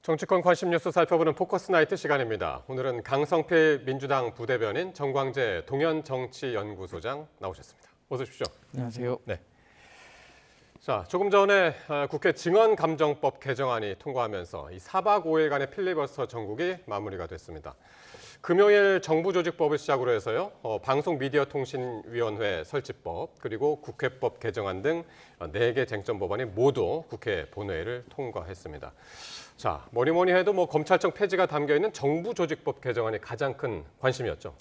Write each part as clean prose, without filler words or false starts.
정치권 관심 뉴스 살펴보는 포커스 나이트 시간입니다. 오늘은 강성필 민주당 부대변인, 정광재 동현정치연구소장 나오셨습니다. 어서 오십시오. 안녕하세요. 네. 자, 조금 전에 국회 증언감정법 개정안이 통과하면서 이 4박 5일간의 필리버스터 전국이 마무리가 됐습니다. 금요일 정부조직법을 시작으로 해서요, 방송미디어통신위원회 설치법, 그리고 국회법 개정안 등 4개 쟁점 법안이 모두 국회 본회의를 통과했습니다. 자, 뭐니 해도 검찰청 폐지가 담겨있는 정부조직법 개정안이 가장 큰 관심이었죠.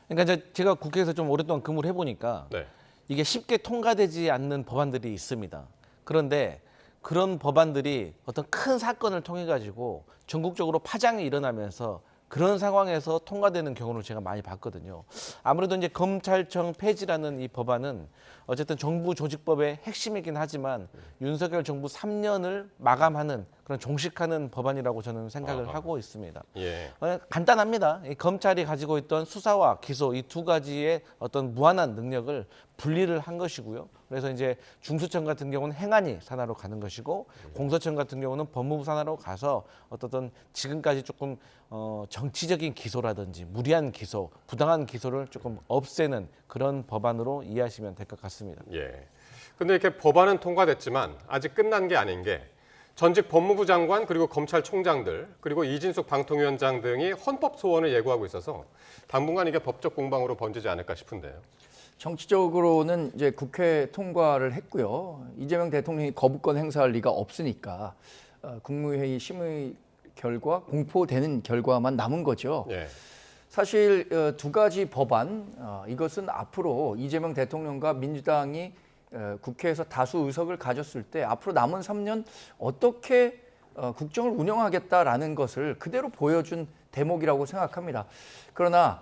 그러니까 제가 국회에서 좀 오랫동안 근무를 해보니까 네. 이게 쉽게 통과되지 않는 법안들이 있습니다. 그런데 그런 법안들이 어떤 큰 사건을 통해 가지고 전국적으로 파장이 일어나면서 그런 상황에서 통과되는 경우를 제가 많이 봤거든요. 아무래도 이제 검찰청 폐지라는 이 법안은 어쨌든 정부 조직법의 핵심이긴 하지만 윤석열 정부 3년을 마감하는 그런 종식하는 법안이라고 저는 생각을 하고 있습니다. 예. 간단합니다. 이 검찰이 가지고 있던 수사와 기소 이 두 가지의 어떤 무한한 능력을 분리를 한 것이고요. 그래서 이제 중수청 같은 경우는 행안위 산하로 가는 것이고 공소청 같은 경우는 법무부 산하로 가서 어떤 지금까지 조금 정치적인 기소라든지 무리한 기소, 부당한 기소를 조금 없애는 그런 법안으로 이해하시면 될 것 같습니다. 예. 근데 이렇게 법안은 통과됐지만 아직 끝난 게 아닌 게 전직 법무부 장관 그리고 검찰총장들 그리고 이진숙 방통위원장 등이 헌법 소원을 예고하고 있어서 당분간 이게 법적 공방으로 번지지 않을까 싶은데요. 정치적으로는 이제 국회 통과를 했고요. 이재명 대통령이 거부권 행사할 리가 없으니까 국무회의 심의 결과 공포되는 결과만 남은 거죠. 예. 사실 두 가지 법안 이것은 앞으로 이재명 대통령과 민주당이 국회에서 다수 의석을 가졌을 때 앞으로 남은 3년 어떻게 국정을 운영하겠다라는 것을 그대로 보여준 대목이라고 생각합니다. 그러나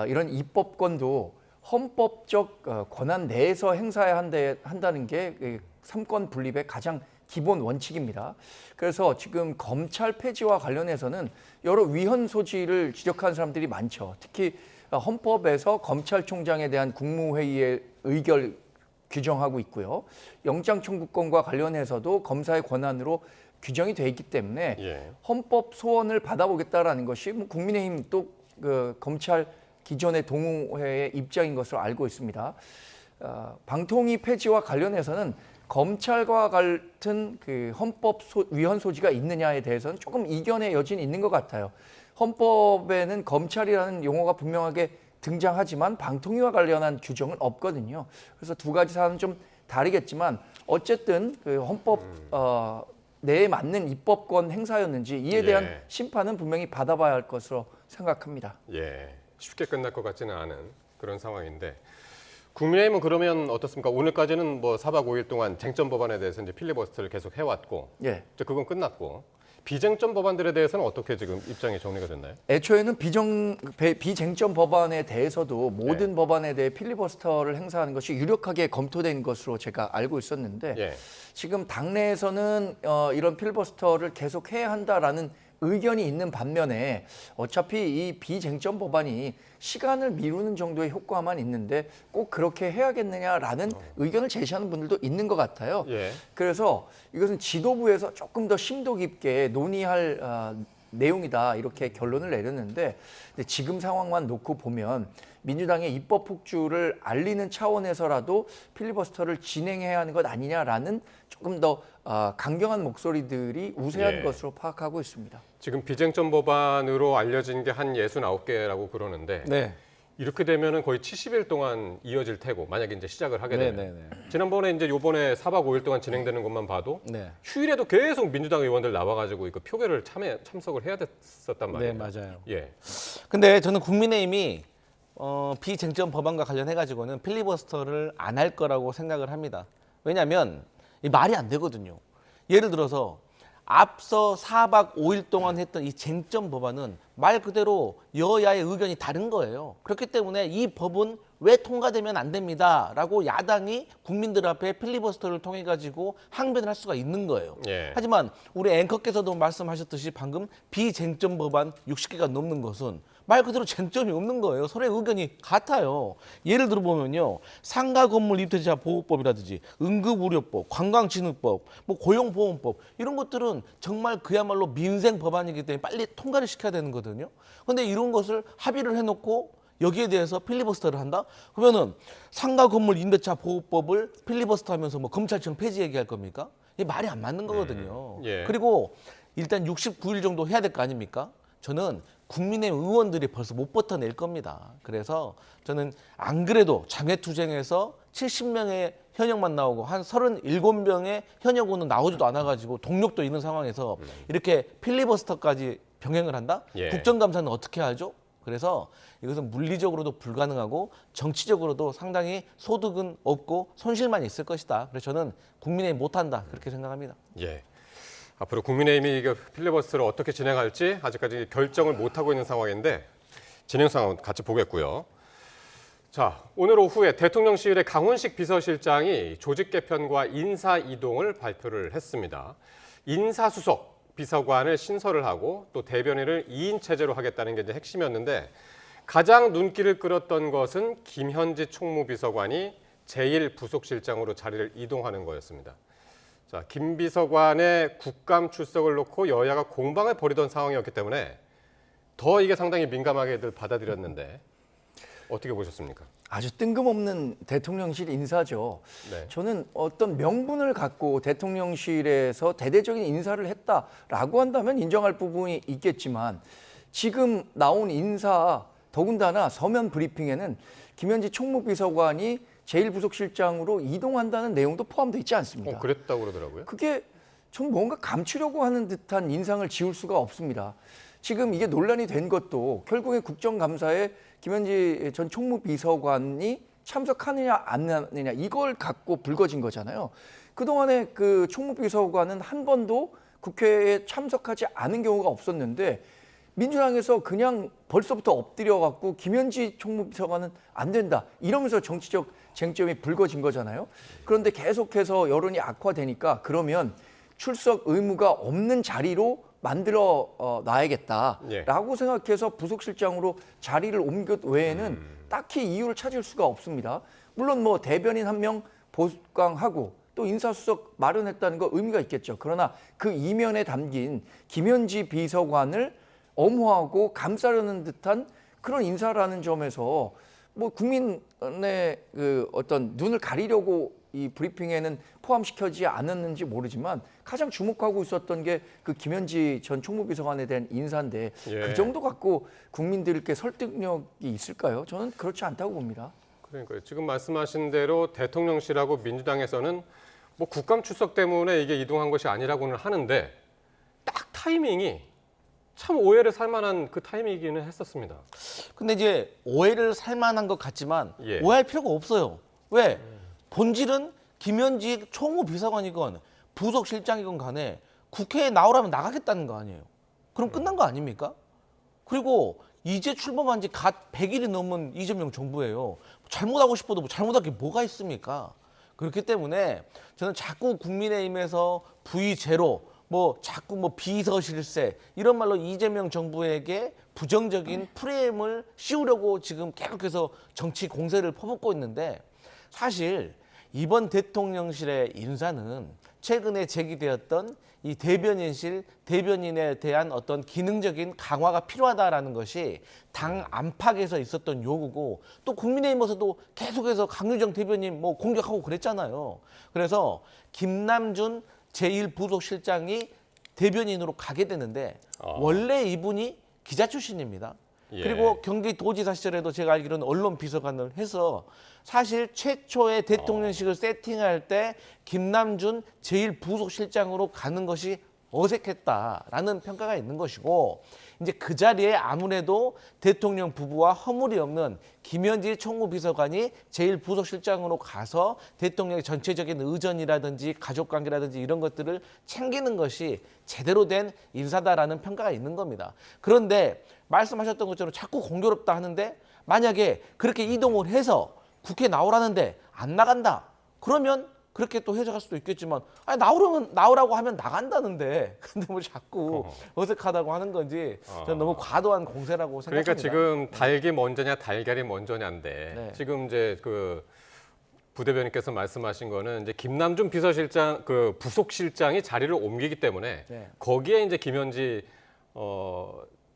이런 입법권도 헌법적 권한 내에서 행사해야 한다는 게 삼권 분립의 가장 기본 원칙입니다. 그래서 지금 검찰 폐지와 관련해서는 여러 위헌 소지를 지적하는 사람들이 많죠. 특히 헌법에서 검찰총장에 대한 국무회의의 의결 규정하고 있고요. 영장 청구권과 관련해서도 검사의 권한으로 규정이 돼 있기 때문에 예. 헌법 소원을 받아보겠다라는 것이 국민의힘 또 검찰 기존의 동의회의 입장인 것으로 알고 있습니다. 방통위 폐지와 관련해서는 검찰과 같은 헌법 위헌 소지가 있느냐에 대해서는 조금 이견의 여지는 있는 것 같아요. 헌법에는 검찰이라는 용어가 분명하게 등장하지만 방통위와 관련한 규정은 없거든요. 그래서 두 가지 사안은 좀 다르겠지만 어쨌든 헌법 내에 맞는 입법권 행사였는지 이에 대한 심판은 분명히 받아봐야 할 것으로 생각합니다. 예. 쉽게 끝날 것 같지는 않은 그런 상황인데 국민의힘은 그러면 어떻습니까? 오늘까지는 4박 5일 동안 쟁점 법안에 대해서 이제 필리버스터를 계속 해왔고, 예. 이제 그건 끝났고 비쟁점 법안들에 대해서는 어떻게 지금 입장이 정리가 됐나요? 애초에는 비쟁점 법안에 대해서도 모든 법안에 대해 필리버스터를 행사하는 것이 유력하게 검토된 것으로 제가 알고 있었는데 지금 당내에서는 이런 필리버스터를 계속 해야 한다라는 의견이 있는 반면에 어차피 이 비쟁점 법안이 시간을 미루는 정도의 효과만 있는데 꼭 그렇게 해야겠느냐라는 의견을 제시하는 분들도 있는 것 같아요. 그래서 이것은 지도부에서 조금 더 심도 깊게 논의할 내용이다 이렇게 결론을 내렸는데 지금 상황만 놓고 보면 민주당의 입법 폭주를 알리는 차원에서라도 필리버스터를 진행해야 하는 것 아니냐라는 조금 더 강경한 목소리들이 우세한 것으로 파악하고 있습니다. 지금 비쟁점 법안으로 알려진 게 한 69개라고 그러는데 이렇게 되면은 거의 70일 동안 이어질 테고 만약에 이제 시작을 하게 되면 지난번에 이제 요번에 4박 5일 동안 진행되는 것만 봐도 휴일에도 계속 민주당 의원들 나와가지고 이거 표결을 참석을 해야 됐었단 말이에요. 네, 맞아요. 예. 근데 저는 국민의힘이 비쟁점 법안과 관련해 가지고는 필리버스터를 안 할 거라고 생각을 합니다. 왜냐하면 이 말이 안 되거든요. 예를 들어서 앞서 4박 5일 동안 했던 이 쟁점 법안은 말 그대로 여야의 의견이 다른 거예요. 그렇기 때문에 이 법은 왜 통과되면 안 됩니다라고 야당이 국민들 앞에 필리버스터를 통해 가지고 항변을 할 수가 있는 거예요. 하지만 우리 앵커께서도 말씀하셨듯이 방금 비쟁점 법안 60개가 넘는 것은 말 그대로 쟁점이 없는 거예요. 서로의 의견이 같아요. 예를 들어 보면요. 상가 건물 임대차 보호법이라든지 응급의료법, 관광진흥법, 뭐 고용보험법 이런 것들은 정말 그야말로 민생 법안이기 때문에 빨리 통과를 시켜야 되는 거거든요. 근데 이런 것을 합의를 해놓고 여기에 대해서 필리버스터를 한다? 그러면은 상가 건물 임대차 보호법을 필리버스터하면서 뭐 검찰청 폐지 얘기할 겁니까? 이게 말이 안 맞는 거거든요. 예. 그리고 일단 69일 정도 해야 될 거 아닙니까? 저는 국민의힘 의원들이 벌써 못 버텨낼 겁니다. 그래서 저는 안 그래도 장외투쟁에서 70명의 현역만 나오고 한 37명의 현역은 나오지도 않아가지고 동력도 있는 상황에서 이렇게 필리버스터까지 병행을 한다? 예. 국정감사는 어떻게 하죠? 그래서 이것은 물리적으로도 불가능하고 정치적으로도 상당히 소득은 없고 손실만 있을 것이다. 그래서 저는 국민의힘 못한다 그렇게 생각합니다. 예. 앞으로 국민의힘이 이거 필리버스터를 어떻게 진행할지 아직까지 결정을 못하고 있는 상황인데 진행 상황 같이 보겠고요. 자, 오늘 오후에 대통령실의 강훈식 비서실장이 조직 개편과 인사 이동을 발표를 했습니다. 인사수석 비서관을 신설을 하고 또 대변인을 2인 체제로 하겠다는 게 이제 핵심이었는데 가장 눈길을 끌었던 것은 김현지 총무비서관이 제1부속실장으로 자리를 이동하는 거였습니다. 자, 김 비서관의 국감 출석을 놓고 여야가 공방을 벌이던 상황이었기 때문에 더 이게 상당히 민감하게들 받아들였는데 어떻게 보셨습니까? 아주 뜬금없는 대통령실 인사죠. 네. 저는 어떤 명분을 갖고 대통령실에서 대대적인 인사를 했다라고 한다면 인정할 부분이 있겠지만 지금 나온 인사 더군다나 서면 브리핑에는 김현지 총무비서관이 제1부속실장으로 이동한다는 내용도 포함되어 있지 않습니다. 그랬다고 그러더라고요. 그게 좀 뭔가 감추려고 하는 듯한 인상을 지울 수가 없습니다. 지금 이게 논란이 된 것도 결국에 국정감사에 김현지 전 총무비서관이 참석하느냐 안 하느냐 이걸 갖고 불거진 거잖아요. 그동안에 그 총무비서관은 한 번도 국회에 참석하지 않은 경우가 없었는데 민주당에서 그냥 벌써부터 엎드려 갖고 김현지 총무비서관은 안 된다 이러면서 정치적 쟁점이 불거진 거잖아요. 그런데 계속해서 여론이 악화되니까 그러면 출석 의무가 없는 자리로 만들어 놔야겠다라고 생각해서 부속실장으로 자리를 옮긴 외에는 딱히 이유를 찾을 수가 없습니다. 물론 뭐 대변인 한 명 보강하고 또 인사수석 마련했다는 거 의미가 있겠죠. 그러나 그 이면에 담긴 김현지 비서관을 엄호하고 감싸려는 듯한 그런 인사라는 점에서 뭐 국민의 그 어떤 눈을 가리려고 이 브리핑에는 포함시켜지지 않았는지 모르지만 가장 주목하고 있었던 게 그 김현지 전 총무비서관에 대한 인사인데 예. 그 정도 갖고 국민들께 설득력이 있을까요? 저는 그렇지 않다고 봅니다. 그러니까요. 지금 말씀하신 대로 대통령실하고 민주당에서는 뭐 국감 출석 때문에 이게 이동한 것이 아니라고는 하는데 딱 타이밍이 참 오해를 살 만한 그 타이밍이기는 했었습니다. 근데 이제 오해를 살 만한 것 같지만 예. 오해할 필요가 없어요. 왜? 본질은 김현지 총무비서관이건 부속실장이건 간에 국회에 나오라면 나가겠다는 거 아니에요. 그럼 끝난 거 아닙니까? 그리고 이제 출범한 지 갓 100일이 넘은 이재명 정부예요. 잘못하고 싶어도 뭐 잘못할 게 뭐가 있습니까? 그렇기 때문에 저는 자꾸 국민의힘에서 V0 뭐 자꾸 뭐 비서실세 이런 말로 이재명 정부에게 부정적인 프레임을 씌우려고 지금 계속해서 정치 공세를 퍼붓고 있는데 사실 이번 대통령실의 인사는 최근에 제기되었던 이 대변인실 대변인에 대한 어떤 기능적인 강화가 필요하다라는 것이 당 안팎에서 있었던 요구고 또 국민의힘에서도 계속해서 강유정 대변인 뭐 공격하고 그랬잖아요. 그래서 김남준 제1부속실장이 대변인으로 가게 되는데 원래 이분이 기자 출신입니다. 예. 그리고 경기도지사 시절에도 제가 알기로는 언론 비서관을 해서 사실 최초의 대통령실을 세팅할 때 김남준 제1부속실장으로 가는 것이 어색했다라는 평가가 있는 것이고 이제 그 자리에 아무래도 대통령 부부와 허물이 없는 김현지 총무비서관이 제1부속실장으로 가서 대통령의 전체적인 의전이라든지 가족관계라든지 이런 것들을 챙기는 것이 제대로 된 인사다라는 평가가 있는 겁니다. 그런데 말씀하셨던 것처럼 자꾸 공교롭다 하는데 만약에 그렇게 이동을 해서 국회에 나오라는데 안 나간다. 그러면 그렇게 또 해석할 수도 있겠지만 아니 나오라고 하면 나간다는데 근데 뭐 자꾸 어색하다고 하는 건지 저는 너무 과도한 공세라고 생각합니다. 그러니까 지금 닭이 먼저냐 달걀이 먼저냐인데 네. 지금 이제 그 부대변인께서 말씀하신 거는 이제 김남준 비서실장 그 부속실장이 자리를 옮기기 때문에 네. 거기에 이제 김현지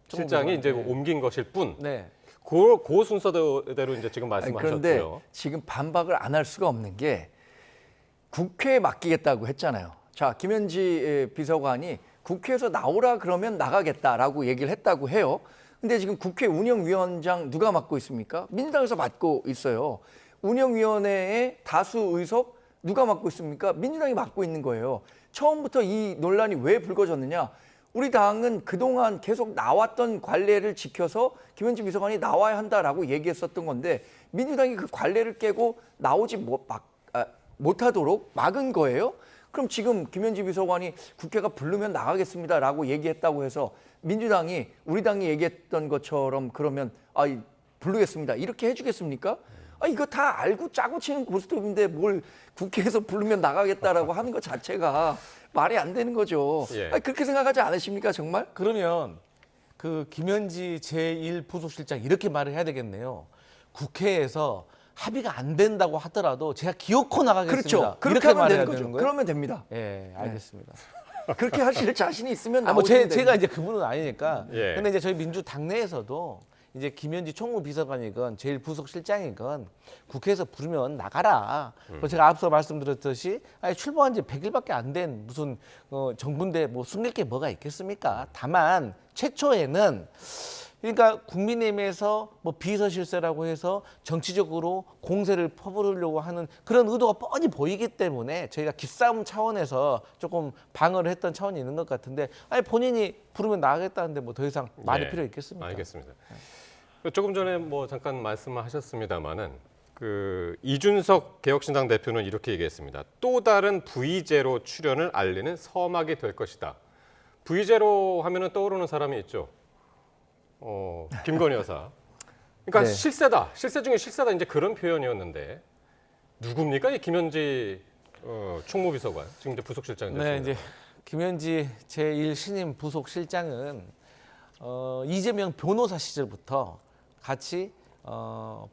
실장이 이제 네. 옮긴 것일 뿐. 네. 그 순서대로 이제 지금 아니, 말씀하셨고요. 그런데 지금 반박을 안 할 수가 없는 게 국회에 맡기겠다고 했잖아요. 자, 김현지 비서관이 국회에서 나오라 그러면 나가겠다라고 얘기를 했다고 해요. 근데 지금 국회 운영위원장 누가 맡고 있습니까? 민주당에서 맡고 있어요. 운영위원회의 다수 의석 누가 맡고 있습니까? 민주당이 맡고 있는 거예요. 처음부터 이 논란이 왜 불거졌느냐? 우리 당은 그동안 계속 나왔던 관례를 지켜서 김현지 비서관이 나와야 한다라고 얘기했었던 건데 민주당이 그 관례를 깨고 나오지 못하도록 막은 거예요. 그럼 지금 김현지 비서관이 국회가 부르면 나가겠습니다라고 얘기했다고 해서 민주당이 우리 당이 얘기했던 것처럼 그러면 부르겠습니다 이렇게 해주겠습니까? 이거 다 알고 짜고 치는 고스톱인데 뭘 국회에서 부르면 나가겠다라고 하는 것 자체가 말이 안 되는 거죠. 예. 그렇게 생각하지 않으십니까 정말? 그러면 그 김현지 제1부속실장 이렇게 말을 해야 되겠네요. 국회에서 합의가 안 된다고 하더라도 제가 기어코 나가겠습니다. 그렇죠. 그렇게 이렇게 하면 말해야 되는 거죠. 되는 거예요? 그러면 됩니다. 예, 알겠습니다. 그렇게 하실 자신이 있으면 뭐 나오시면 제가 이제 그분은 아니니까. 예. 근데 이제 저희 민주 당내에서도 이제 김현지 총무비서관이건 제일 부속실장이건 국회에서 부르면 나가라. 제가 앞서 말씀드렸듯이 출범한 지 100일밖에 안 된 무슨 정부인데 뭐 숨길 게 뭐가 있겠습니까? 다만 최초에는 그러니까 국민의힘에서 뭐 비서실세라고 해서 정치적으로 공세를 퍼부으려고 하는 그런 의도가 뻔히 보이기 때문에 저희가 기싸움 차원에서 조금 방어를 했던 차원이 있는 것 같은데 본인이 부르면 나가겠다는데 뭐 더 이상 말이 필요 있겠습니까? 알겠습니다. 조금 전에 뭐 잠깐 말씀하셨습니다마는 그 이준석 개혁신당 대표는 이렇게 얘기했습니다. 또 다른 V제로 출연을 알리는 서막이 될 것이다. V제로 하면은 떠오르는 사람이 있죠. 김건희 여사. 그러니까 네. 실세다. 실세 중에 실세다. 이제 그런 표현이었는데 누굽니까? 이 김현지 총무비서관. 지금 이제 부속실장 됐습니다. 네, 이제 김현지 제1 신임 부속실장은 이재명 변호사 시절부터 같이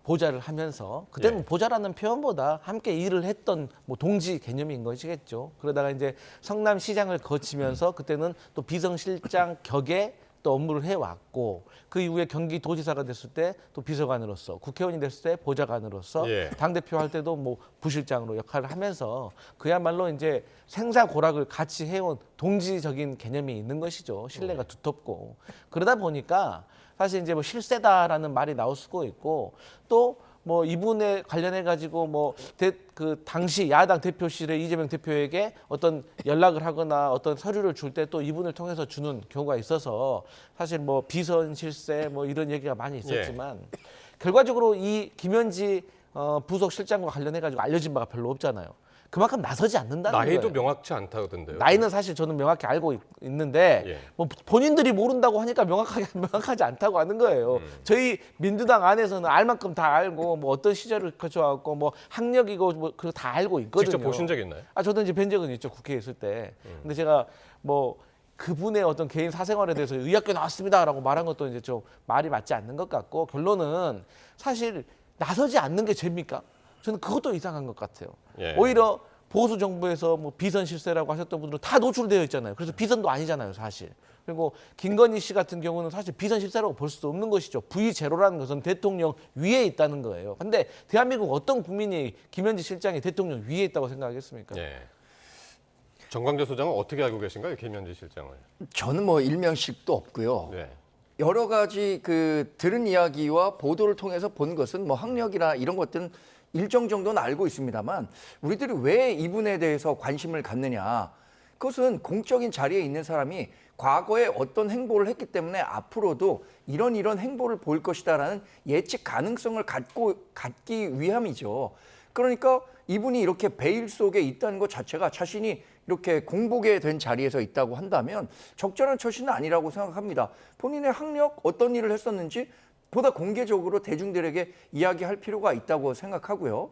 보좌를 하면서 그때는 예. 보좌라는 표현보다 함께 일을 했던 뭐 동지 개념인 것이겠죠. 그러다가 이제 성남시장을 거치면서 그때는 또 비서실장 격에 또 업무를 해왔고 그 이후에 경기도지사가 됐을 때 또 비서관으로서 국회의원이 됐을 때 보좌관으로서 예. 당대표 할 때도 뭐 부실장으로 역할을 하면서 그야말로 이제 생사고락을 같이 해온 동지적인 개념이 있는 것이죠. 신뢰가 두텁고 그러다 보니까 사실 이제 뭐 실세다라는 말이 나올 수도 있고 또 뭐 이분에 관련해 가지고 뭐 그 당시 야당 대표실의 이재명 대표에게 어떤 연락을 하거나 어떤 서류를 줄 때 또 이분을 통해서 주는 경우가 있어서 사실 뭐 비선 실세 뭐 이런 얘기가 많이 있었지만 결과적으로 이 김현지 부속실장과 관련해 가지고 알려진 바가 별로 없잖아요. 그만큼 나서지 않는다는 거예요. 나이도 명확치 않다던데요. 나이는 사실 저는 명확히 알고 있는데 예. 뭐 본인들이 모른다고 하니까 명확하지 않다고 하는 거예요. 저희 민주당 안에서는 알 만큼 다 알고 뭐 어떤 시절을 거쳐왔고 뭐 학력이고 뭐 그거 다 알고 있거든요. 직접 보신 적 있나요? 저도 이제 뵌 적은 있죠. 국회에 있을 때. 근데 제가 뭐 그분의 어떤 개인 사생활에 대해서 의학교 나왔습니다라고 말한 것도 이제 좀 말이 맞지 않는 것 같고 결론은 사실 나서지 않는 게 죄입니까? 저는 그것도 이상한 것 같아요. 예. 오히려 보수 정부에서 뭐 비선 실세라고 하셨던 분들은 다 노출되어 있잖아요. 그래서 비선도 아니잖아요, 사실. 그리고 김건희 씨 같은 경우는 사실 비선 실세라고 볼 수도 없는 것이죠. V0라는 것은 대통령 위에 있다는 거예요. 근데 대한민국 어떤 국민이 김현지 실장이 대통령 위에 있다고 생각하겠습니까? 예. 정광재 소장은 어떻게 알고 계신가요, 김현지 실장을? 저는 뭐 일명씩도 없고요. 네. 여러 가지 들은 이야기와 보도를 통해서 본 것은 뭐 학력이나 이런 것들은 일정 정도는 알고 있습니다만 우리들이 왜 이분에 대해서 관심을 갖느냐. 그것은 공적인 자리에 있는 사람이 과거에 어떤 행보를 했기 때문에 앞으로도 이런 행보를 보일 것이다라는 예측 가능성을 갖기 위함이죠. 그러니까 이분이 이렇게 베일 속에 있다는 것 자체가 자신이 이렇게 공복에 된 자리에서 있다고 한다면 적절한 처신은 아니라고 생각합니다. 본인의 학력, 어떤 일을 했었는지 보다 공개적으로 대중들에게 이야기할 필요가 있다고 생각하고요.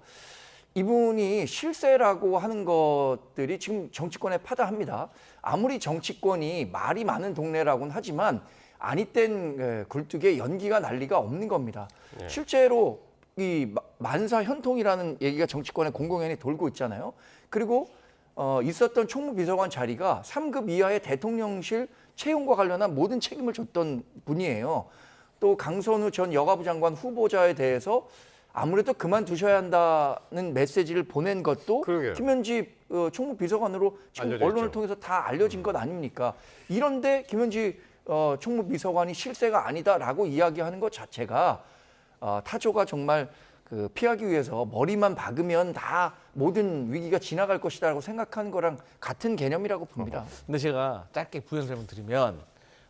이분이 실세라고 하는 것들이 지금 정치권에 파다합니다. 아무리 정치권이 말이 많은 동네라고는 하지만 아니땐 굴뚝에 연기가 날 리가 없는 겁니다. 네. 실제로 이 만사 현통이라는 얘기가 정치권에 공공연히 돌고 있잖아요. 그리고 있었던 총무비서관 자리가 3급 이하의 대통령실 채용과 관련한 모든 책임을 졌던 분이에요. 또 강선우 전 여가부 장관 후보자에 대해서 아무래도 그만두셔야 한다는 메시지를 보낸 것도 그러게요. 김현지 총무비서관으로 지금 언론을 통해서 다 알려진 것 아닙니까? 이런데 김현지 총무비서관이 실세가 아니다라고 이야기하는 것 자체가 타조가 정말 피하기 위해서 머리만 박으면 다 모든 위기가 지나갈 것이다라고 생각하는 거랑 같은 개념이라고 봅니다. 근데 제가 짧게 부연 설명 드리면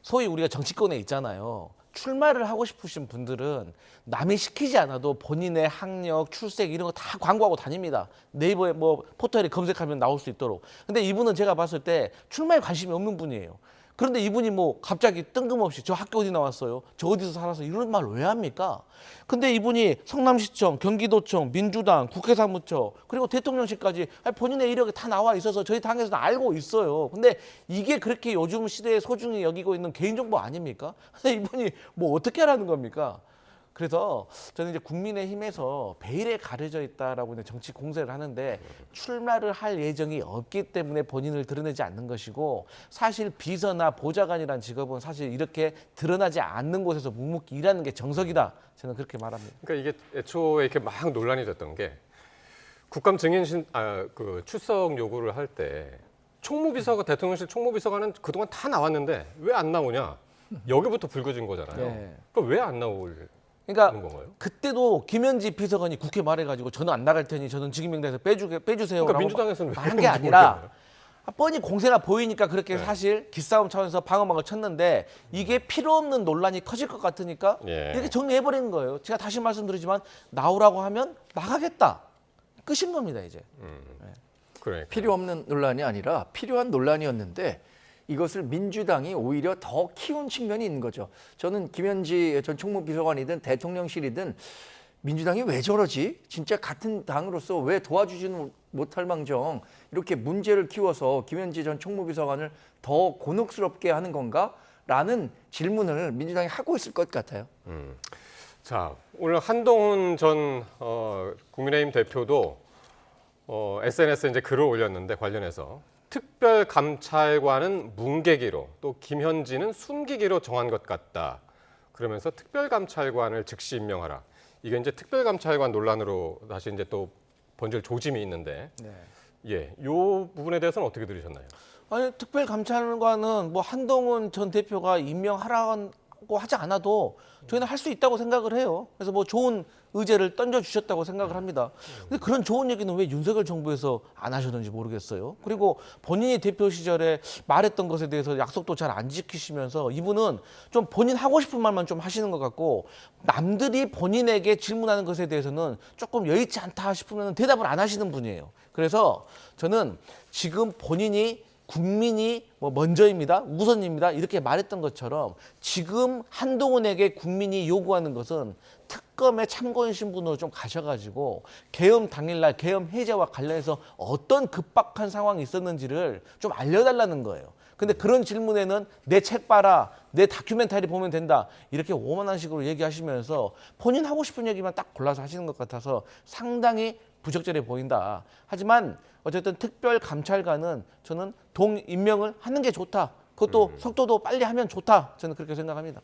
소위 우리가 정치권에 있잖아요. 출마를 하고 싶으신 분들은 남이 시키지 않아도 본인의 학력, 출석 이런 거 다 광고하고 다닙니다. 네이버에 뭐 포털에 검색하면 나올 수 있도록. 근데 이분은 제가 봤을 때 출마에 관심이 없는 분이에요. 그런데 이분이 뭐 갑자기 뜬금없이 저 학교 어디 나왔어요? 저 어디서 살아서 이런 말 왜 합니까? 근데 이분이 성남시청, 경기도청, 민주당, 국회사무처 그리고 대통령실까지 본인의 이력이 다 나와 있어서 저희 당에서는 알고 있어요. 근데 이게 그렇게 요즘 시대에 소중히 여기고 있는 개인정보 아닙니까? 근데 이분이 뭐 어떻게 하라는 겁니까? 그래서 저는 이제 국민의힘에서 베일에 가려져 있다라고 이제 정치 공세를 하는데 출마를 할 예정이 없기 때문에 본인을 드러내지 않는 것이고 사실 비서나 보좌관이란 직업은 사실 이렇게 드러나지 않는 곳에서 묵묵히 일하는 게 정석이다. 저는 그렇게 말합니다. 그러니까 이게 애초에 이렇게 막 논란이 됐던 게 국감 증인 출석 요구를 할 때 총무비서가 대통령실 총무비서관은 그동안 다 나왔는데 왜 안 나오냐? 여기부터 불거진 거잖아요. 네. 그럼 왜 안 나올? 그러니까 그때도 김현지 비서관이 국회 말해가지고 저는 안 나갈 테니 저는 직임명단에서 빼주세요라고 그러니까 민주당에서는 한 게 아니라 뻔히 공세가 보이니까 그렇게 사실 기싸움 차원에서 방어막을 쳤는데 이게 필요 없는 논란이 커질 것 같으니까 이렇게 정리해버리는 거예요. 제가 다시 말씀드리지만 나오라고 하면 나가겠다. 끝인 겁니다 이제. 그러니까. 필요 없는 논란이 아니라 필요한 논란이었는데 이것을 민주당이 오히려 더 키운 측면이 있는 거죠. 저는 김현지 전 총무비서관이든 대통령실이든 민주당이 왜 저러지? 진짜 같은 당으로서 왜 도와주지는 못할 망정 이렇게 문제를 키워서 김현지 전 총무비서관을 더 곤혹스럽게 하는 건가? 라는 질문을 민주당이 하고 있을 것 같아요. 자, 오늘 한동훈 전 국민의힘 대표도 SNS에 이제 글을 올렸는데 관련해서 특별감찰관은 뭉개기로 또 김현지는 숨기기로 정한 것 같다. 그러면서 특별감찰관을 즉시 임명하라. 이게 이제 특별감찰관 논란으로 다시 이제 또 번질 조짐이 있는데, 이 부분에 대해서는 어떻게 들으셨나요? 아니 특별감찰관은 뭐 한동훈 전 대표가 임명하라고 하지 않아도 저희는 할 수 있다고 생각을 해요. 그래서 뭐 좋은 의제를 던져주셨다고 생각을 합니다. 근데 그런 좋은 얘기는 왜 윤석열 정부에서 안 하셨는지 모르겠어요. 그리고 본인이 대표 시절에 말했던 것에 대해서 약속도 잘 안 지키시면서 이분은 좀 본인 하고 싶은 말만 좀 하시는 것 같고 남들이 본인에게 질문하는 것에 대해서는 조금 여의치 않다 싶으면 대답을 안 하시는 분이에요. 그래서 저는 지금 본인이 국민이 뭐 먼저입니다, 우선입니다 이렇게 말했던 것처럼 지금 한동훈에게 국민이 요구하는 것은 특검의 참고인 신분으로 좀 가셔가지고 계엄 당일날 계엄 해제와 관련해서 어떤 급박한 상황이 있었는지를 좀 알려달라는 거예요. 근데 그런 질문에는 내 책 봐라, 내 다큐멘터리 보면 된다 이렇게 오만한 식으로 얘기하시면서 본인 하고 싶은 얘기만 딱 골라서 하시는 것 같아서 상당히 부적절해 보인다. 하지만 어쨌든 특별감찰관은 저는 동임명을 하는 게 좋다. 그것도 속도도 빨리 하면 좋다. 저는 그렇게 생각합니다.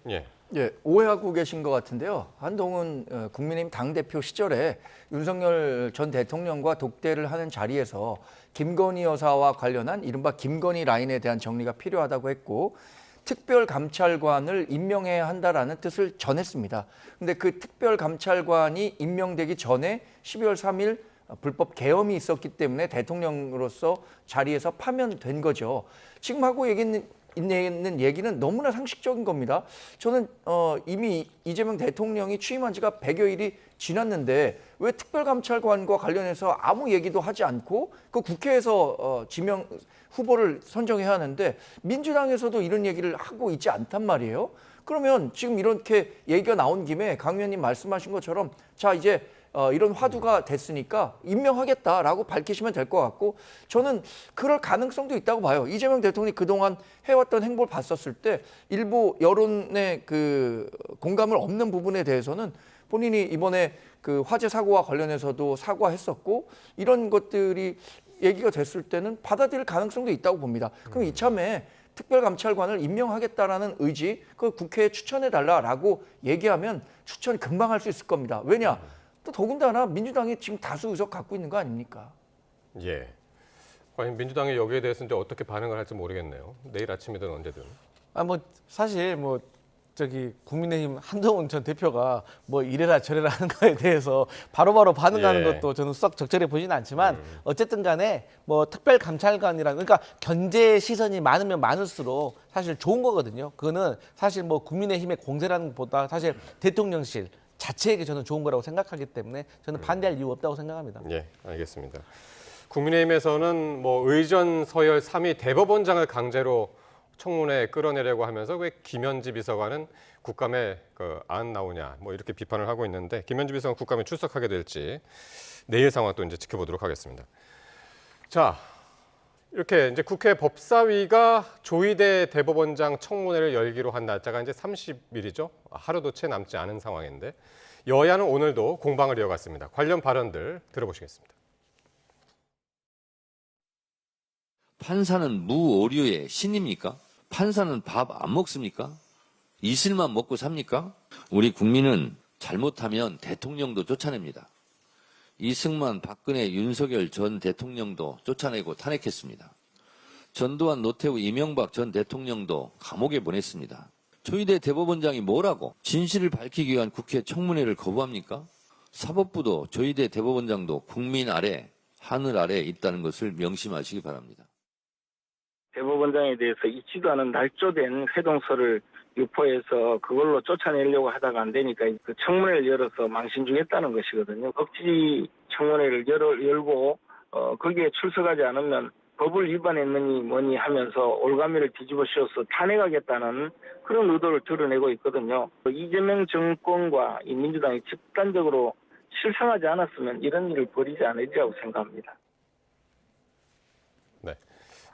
오해하고 계신 것 같은데요. 한동훈 국민의힘 당대표 시절에 윤석열 전 대통령과 독대를 하는 자리에서 김건희 여사와 관련한 이른바 김건희 라인에 대한 정리가 필요하다고 했고 특별감찰관을 임명해야 한다라는 뜻을 전했습니다. 근데 그 특별감찰관이 임명되기 전에 12월 3일 불법 계엄이 있었기 때문에 대통령으로서 자리에서 파면된 거죠. 지금 하고 있는 얘기는 너무나 상식적인 겁니다. 저는 이미 이재명 대통령이 취임한 지가 100여일이 지났는데 왜 특별감찰관과 관련해서 아무 얘기도 하지 않고 그 국회에서 지명 후보를 선정해야 하는데 민주당에서도 이런 얘기를 하고 있지 않단 말이에요. 그러면 지금 이렇게 얘기가 나온 김에 강 의원님 말씀하신 것처럼 자 이제 이런 화두가 됐으니까 임명하겠다라고 밝히시면 될 것 같고 저는 그럴 가능성도 있다고 봐요. 이재명 대통령이 그동안 해왔던 행보를 봤었을 때 일부 여론의 그 공감을 얻는 부분에 대해서는 본인이 이번에 그 화재 사고와 관련해서도 사과했었고 이런 것들이 얘기가 됐을 때는 받아들일 가능성도 있다고 봅니다. 그럼 이참에 특별감찰관을 임명하겠다라는 의지, 그 국회에 추천해달라라고 얘기하면 추천이 금방 할 수 있을 겁니다. 왜냐? 또 더군다나 민주당이 지금 다수 의석 갖고 있는 거 아닙니까? 예. 과연 민주당이 여기에 대해서 이제 어떻게 반응을 할지 모르겠네요. 내일 아침이든 언제든. 뭐 사실 뭐 저기 국민의힘 한동훈 전 대표가 뭐 이래라 저래라 하는 거에 대해서 바로바로 반응하는 예. 것도 저는 썩 적절해 보지는 않지만 어쨌든 간에 뭐 특별감찰관이라는 그러니까 견제 시선이 많으면 많을수록 사실 좋은 거거든요. 그거는 사실 뭐 국민의힘의 공세라는 것보다 사실 대통령실 자체에게 저는 좋은 거라고 생각하기 때문에 저는 반대할 이유 없다고 생각합니다. 예, 알겠습니다. 국민의힘에서는 뭐 의전 서열 3위 대법원장을 강제로 청문회에 끌어내려고 하면서 왜 김현지 비서관은 국감에 안 나오냐 뭐 이렇게 비판을 하고 있는데 김현지 비서관 국감에 출석하게 될지 내일 상황 또 이제 지켜보도록 하겠습니다. 자, 이렇게 이제 국회 법사위가 조희대 대법원장 청문회를 열기로 한 날짜가 이제 30일이죠. 하루도 채 남지 않은 상황인데 여야는 오늘도 공방을 이어갔습니다. 관련 발언들 들어보시겠습니다. 판사는 무오류의 신입니까? 판사는 밥 안 먹습니까? 이슬만 먹고 삽니까? 우리 국민은 잘못하면 대통령도 쫓아냅니다. 이승만, 박근혜, 윤석열 전 대통령도 쫓아내고 탄핵했습니다. 전두환, 노태우, 이명박 전 대통령도 감옥에 보냈습니다. 조희대 대법원장이 뭐라고 진실을 밝히기 위한 국회 청문회를 거부합니까? 사법부도 조희대 대법원장도 국민 아래, 하늘 아래 있다는 것을 명심하시기 바랍니다. 대법원장에 대해서 있지도 않은 날조된 회동서를 유포해서 그걸로 쫓아내려고 하다가 안 되니까 그 청문회를 열어서 망신 주겠다는 것이거든요. 억지 청문회를 열고 거기에 출석하지 않으면 법을 위반했느니 뭐니 하면서 올가미를 뒤집어 씌워서 탄핵하겠다는 그런 의도를 드러내고 있거든요. 이재명 정권과 이 민주당이 집단적으로 실상하지 않았으면 이런 일을 벌이지 않으리라고 생각합니다. 네,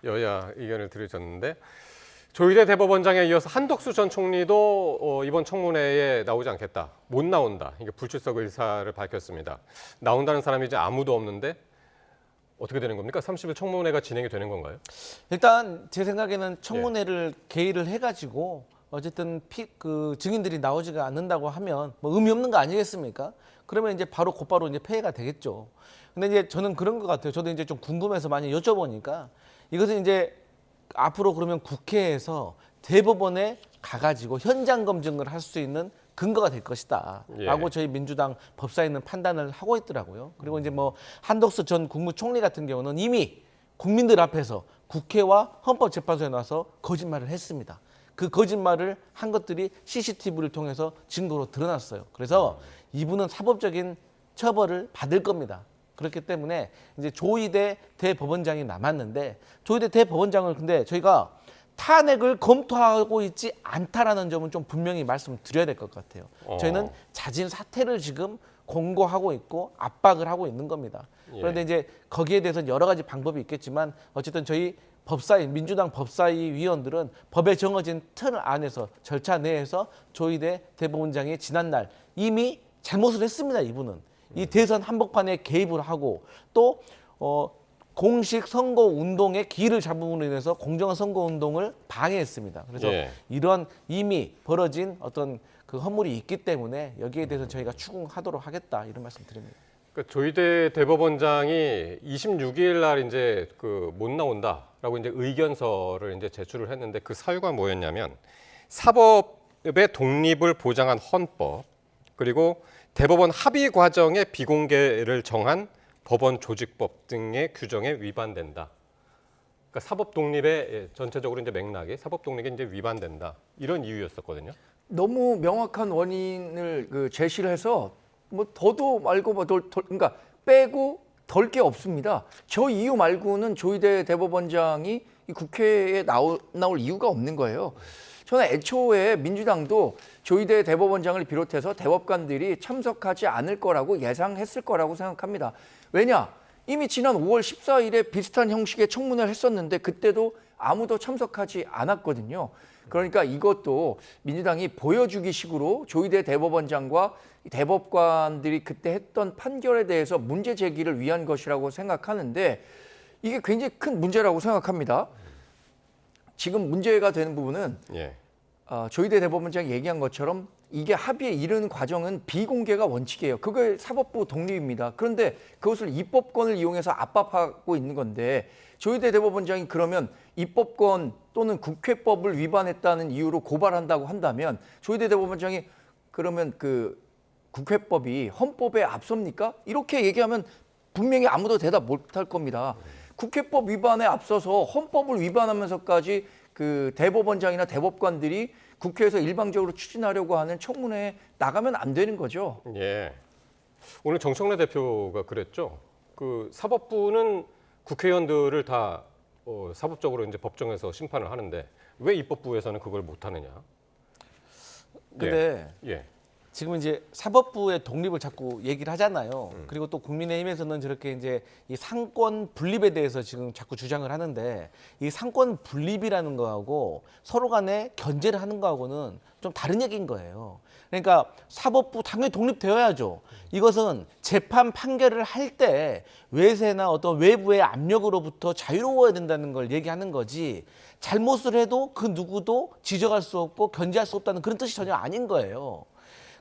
여야 의견을 들으셨는데 조희대 대법원장에 이어서 한덕수 전 총리도 이번 청문회에 나오지 않겠다, 못 나온다, 이게 불출석 의사를 밝혔습니다. 나온다는 사람이 이제 아무도 없는데 어떻게 되는 겁니까? 30일 청문회가 진행이 되는 건가요? 일단 제 생각에는 청문회를 개의를 해가지고 어쨌든 그 증인들이 나오지가 않는다고 하면 뭐 의미 없는 거 아니겠습니까? 그러면 이제 곧바로 이제 폐해가 되겠죠. 근데 이제 저는 그런 것 같아요. 저도 이제 좀 궁금해서 많이 여쭤보니까 이것은 이제 앞으로 그러면 국회에서 대법원에 가가지고 현장 검증을 할 수 있는 근거가 될 것이다 라고 저희 민주당 법사위는 판단을 하고 있더라고요. 그리고 이제 뭐 한덕수 전 국무총리 같은 경우는 이미 국민들 앞에서 국회와 헌법재판소에 나와서 거짓말을 했습니다. 그 거짓말을 한 것들이 CCTV를 통해서 증거로 드러났어요. 그래서 이분은 사법적인 처벌을 받을 겁니다. 그렇기 때문에 이제 조희대 대법원장이 남았는데 조희대 대법원장을 근데 저희가 탄핵을 검토하고 있지 않다라는 점은 좀 분명히 말씀드려야 될 것 같아요. 저희는 자진 사퇴를 지금 공고하고 있고 압박을 하고 있는 겁니다. 그런데 이제 거기에 대해서는 여러 가지 방법이 있겠지만 어쨌든 저희 법사위, 민주당 법사위 위원들은 법에 정해진 틀 안에서 절차 내에서 조희대 대법원장이 지난날 이미 잘못을 했습니다. 이분은. 이 대선 한복판에 개입을 하고 또 공식 선거 운동의 기를 잡음으로 인해서 공정한 선거 운동을 방해했습니다. 그래서 이런 이미 벌어진 어떤 그 허물이 있기 때문에 여기에 대해서 저희가 추궁하도록 하겠다 이런 말씀 드립니다. 그러니까 조희대 대법원장이 26일 날 이제 못 나온다라고 이제 의견서를 이제 제출을 했는데 그 사유가 뭐였냐면 사법의 독립을 보장한 헌법 그리고 대법원 합의 과정의 비공개를 정한 법원 조직법 등의 규정에 위반된다. 그러니까 사법 독립의 전체적으로 이제 맥락이 사법 독립에 이제 위반된다. 이런 이유였었거든요. 너무 명확한 원인을 제시를 해서 뭐 더도 말고 뭐 그러니까 빼고 덜 게 없습니다. 저 이유 말고는 조희대 대법원장이 이 국회에 나올 이유가 없는 거예요. 저는 애초에 민주당도 조희대 대법원장을 비롯해서 대법관들이 참석하지 않을 거라고 예상했을 거라고 생각합니다. 왜냐? 이미 지난 5월 14일에 비슷한 형식의 청문회를 했었는데 그때도 아무도 참석하지 않았거든요. 그러니까 이것도 민주당이 보여주기 식으로 조희대 대법원장과 대법관들이 그때 했던 판결에 대해서 문제 제기를 위한 것이라고 생각하는데 이게 굉장히 큰 문제라고 생각합니다. 지금 문제가 되는 부분은 조희대 대법원장이 얘기한 것처럼 이게 합의에 이르는 과정은 비공개가 원칙이에요. 그게 사법부 독립입니다. 그런데 그것을 입법권을 이용해서 압박하고 있는 건데 조희대 대법원장이 그러면 입법권 또는 국회법을 위반했다는 이유로 고발한다고 한다면 조희대 대법원장이 그러면 그 국회법이 헌법에 앞섭니까? 이렇게 얘기하면 분명히 아무도 대답 못할 겁니다. 국회법 위반에 앞서서 헌법을 위반하면서까지 그 대법원장이나 대법관들이 국회에서 일방적으로 추진하려고 하는 청문회에 나가면 안 되는 거죠. 예. 오늘 정청래 대표가 그랬죠. 그 사법부는 국회의원들을 다 사법적으로 이제 법정에서 심판을 하는데 왜 입법부에서는 그걸 못 하느냐? 근데 지금 이제 사법부의 독립을 자꾸 얘기를 하잖아요. 그리고 또 국민의힘에서는 저렇게 이제 이 상권 분립에 대해서 지금 자꾸 주장을 하는데 이 상권 분립이라는 거하고 서로 간에 견제를 하는 거하고는 좀 다른 얘기인 거예요. 그러니까 사법부 당연히 독립되어야죠. 이것은 재판 판결을 할 때 외세나 어떤 외부의 압력으로부터 자유로워야 된다는 걸 얘기하는 거지 잘못을 해도 그 누구도 지적할 수 없고 견제할 수 없다는 그런 뜻이 전혀 아닌 거예요.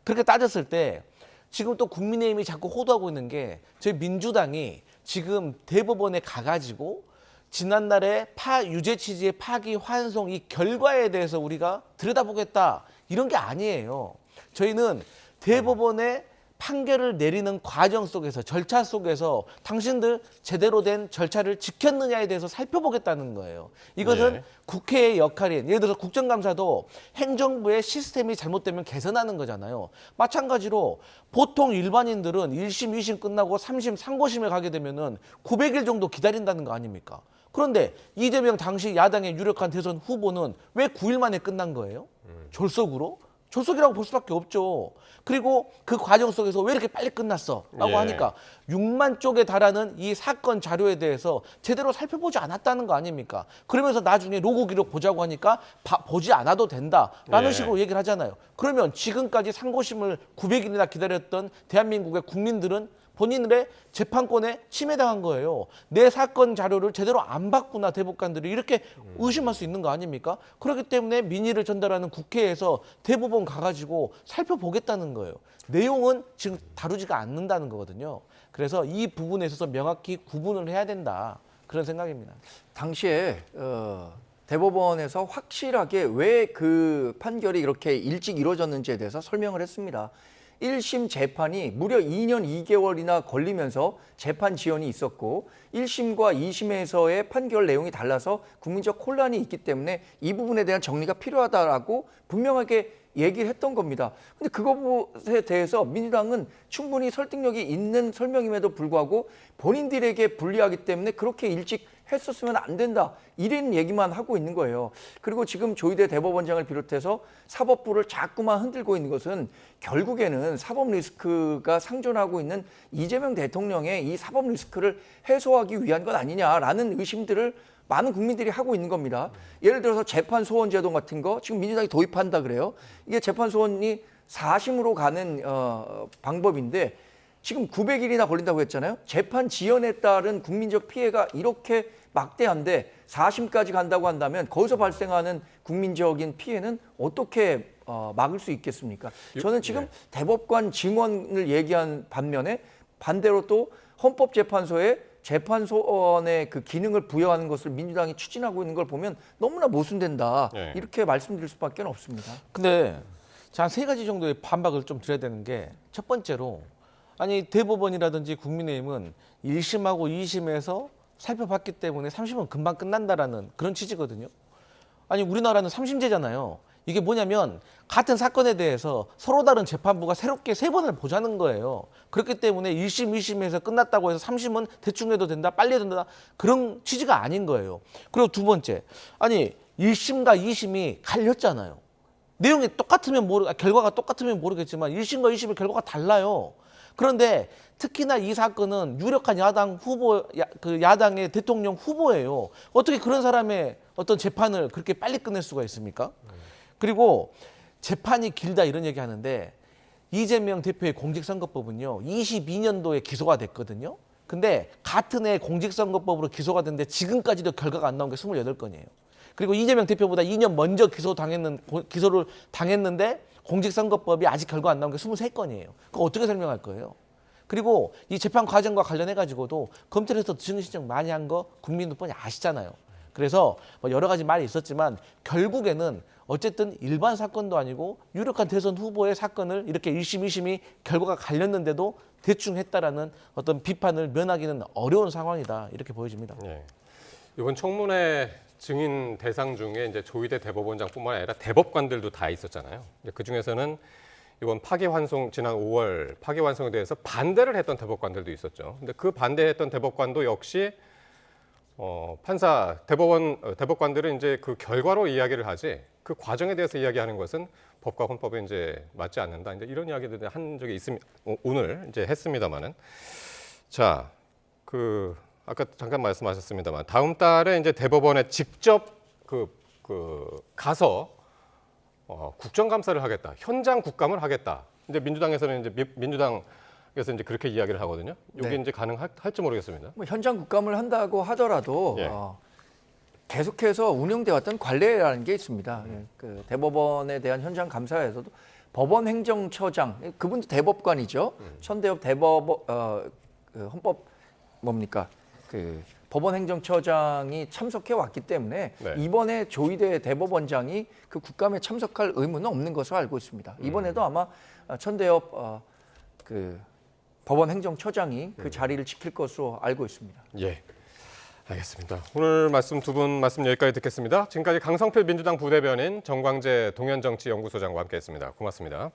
그렇게 따졌을 때 지금 또 국민의힘이 자꾸 호도하고 있는 게 저희 민주당이 지금 대법원에 가가지고 지난날에 유죄 취지의 파기 환송 이 결과에 대해서 우리가 들여다보겠다 이런 게 아니에요. 저희는 대법원의 판결을 내리는 과정 속에서 절차 속에서 당신들 제대로 된 절차를 지켰느냐에 대해서 살펴보겠다는 거예요. 이것은 국회의 역할인 예를 들어서 국정감사도 행정부의 시스템이 잘못되면 개선하는 거잖아요. 마찬가지로 보통 일반인들은 1심, 2심 끝나고 3심, 상고심에 가게 되면은 900일 정도 기다린다는 거 아닙니까? 그런데 이재명 당시 야당의 유력한 대선 후보는 왜 9일 만에 끝난 거예요? 졸속으로? 졸속이라고 볼 수밖에 없죠. 그리고 그 과정 속에서 왜 이렇게 빨리 끝났어? 라고 하니까 6만 쪽에 달하는 이 사건 자료에 대해서 제대로 살펴보지 않았다는 거 아닙니까? 그러면서 나중에 로고 기록 보자고 하니까 보지 않아도 된다라는 식으로 얘기를 하잖아요. 그러면 지금까지 상고심을 900일이나 기다렸던 대한민국의 국민들은 본인들의 재판권에 침해당한 거예요. 내 사건 자료를 제대로 안 봤구나 대법관들이 이렇게 의심할 수 있는 거 아닙니까? 그렇기 때문에 민의를 전달하는 국회에서 대법원 가가지고 살펴보겠다는 거예요. 내용은 지금 다루지가 않는다는 거거든요. 그래서 이 부분에 있어서 명확히 구분을 해야 된다. 그런 생각입니다. 당시에 대법원에서 확실하게 왜 그 판결이 이렇게 일찍 이루어졌는지에 대해서 설명을 했습니다. 1심 재판이 무려 2년 2개월이나 걸리면서 재판 지연이 있었고 1심과 2심에서의 판결 내용이 달라서 국민적 혼란이 있기 때문에 이 부분에 대한 정리가 필요하다라고 분명하게 얘기를 했던 겁니다. 근데 그것에 대해서 민주당은 충분히 설득력이 있는 설명임에도 불구하고 본인들에게 불리하기 때문에 그렇게 일찍 했었으면 안 된다. 이런 얘기만 하고 있는 거예요. 그리고 지금 조희대 대법원장을 비롯해서 사법부를 자꾸만 흔들고 있는 것은 결국에는 사법 리스크가 상존하고 있는 이재명 대통령의 이 사법 리스크를 해소하기 위한 것 아니냐라는 의심들을 많은 국민들이 하고 있는 겁니다. 예를 들어서 재판 소원 제도 같은 거 지금 민주당이 도입한다 그래요. 이게 재판 소원이 4심으로 가는 방법인데 지금 900일이나 걸린다고 했잖아요. 재판 지연에 따른 국민적 피해가 이렇게 막대한데 4심까지 간다고 한다면 거기서 발생하는 국민적인 피해는 어떻게 막을 수 있겠습니까? 저는 지금 대법관 증언을 얘기한 반면에 반대로 또 헌법재판소에 재판소원의 그 기능을 부여하는 것을 민주당이 추진하고 있는 걸 보면 너무나 모순된다. 이렇게 말씀드릴 수밖에 없습니다. 근데 한 세 가지 정도의 반박을 좀 드려야 되는 게 첫 번째로 아니 대법원이라든지 국민의힘은 1심하고 2심에서 살펴봤기 때문에 3심은 금방 끝난다라는 그런 취지거든요. 아니 우리나라는 3심제잖아요. 이게 뭐냐면 같은 사건에 대해서 서로 다른 재판부가 새롭게 3번을 보자는 거예요. 그렇기 때문에 1심, 2심에서 끝났다고 해서 3심은 대충 해도 된다, 빨리 해도 된다 그런 취지가 아닌 거예요. 그리고 두 번째, 아니 1심과 2심이 갈렸잖아요. 내용이 똑같으면 결과가 똑같으면 모르겠지만 1심과 2심의 결과가 달라요. 그런데 특히나 이 사건은 유력한 야당 후보, 야당의 대통령 후보예요. 어떻게 그런 사람의 어떤 재판을 그렇게 빨리 끝낼 수가 있습니까? 그리고 재판이 길다 이런 얘기 하는데 이재명 대표의 공직선거법은요, 22년도에 기소가 됐거든요. 근데 같은 해 공직선거법으로 기소가 됐는데 지금까지도 결과가 안 나온 게 28건이에요. 그리고 이재명 대표보다 2년 먼저 기소를 당했는데 공직선거법이 아직 결과 안 나온 게 23건이에요. 그거 어떻게 설명할 거예요? 그리고 이 재판 과정과 관련해 가지고도 검찰에서 증인 신청 많이 한 거 국민도 뻔히 아시잖아요. 그래서 뭐 여러 가지 말이 있었지만 결국에는 어쨌든 일반 사건도 아니고 유력한 대선 후보의 사건을 이렇게 1심, 2심이 결과가 갈렸는데도 대충 했다라는 어떤 비판을 면하기는 어려운 상황이다 이렇게 보여집니다. 네. 이번 청문회 증인 대상 중에 이제 조희대 대법원장뿐만 아니라 대법관들도 다 있었잖아요. 그 중에서는 이번 파기환송 지난 5월 파기환송에 대해서 반대를 했던 대법관들도 있었죠. 근데 그 반대했던 대법관도 역시 대법관들은 이제 그 결과로 이야기를 하지 그 과정에 대해서 이야기하는 것은 법과 헌법에 이제 맞지 않는다. 이제 이런 이야기들을 한 적이 있습니다. 오늘 이제 했습니다만은 자, 아까 잠깐 말씀하셨습니다만 다음 달에 이제 대법원에 직접 가서 국정감사를 하겠다, 현장 국감을 하겠다. 이제 민주당에서는 민주당에서 이제 그렇게 이야기를 하거든요. 이게 네. 이제 가능할지 모르겠습니다. 뭐 현장 국감을 한다고 하더라도 예. 계속해서 운영돼 왔던 관례라는 게 있습니다. 그 대법원에 대한 현장 감사에서도 법원 행정처장, 그분도 대법관이죠. 천대엽 헌법 법원 행정처장이 참석해 왔기 때문에 네. 이번에 조희대 대법원장이 그 국감에 참석할 의무는 없는 것으로 알고 있습니다. 이번에도 아마 천대엽 법원 행정처장이 그 자리를 지킬 것으로 알고 있습니다. 예, 알겠습니다. 오늘 두 분 말씀 여기까지 듣겠습니다. 지금까지 강성필 민주당 부대변인, 정광재 동현정치연구소장과 함께했습니다. 고맙습니다.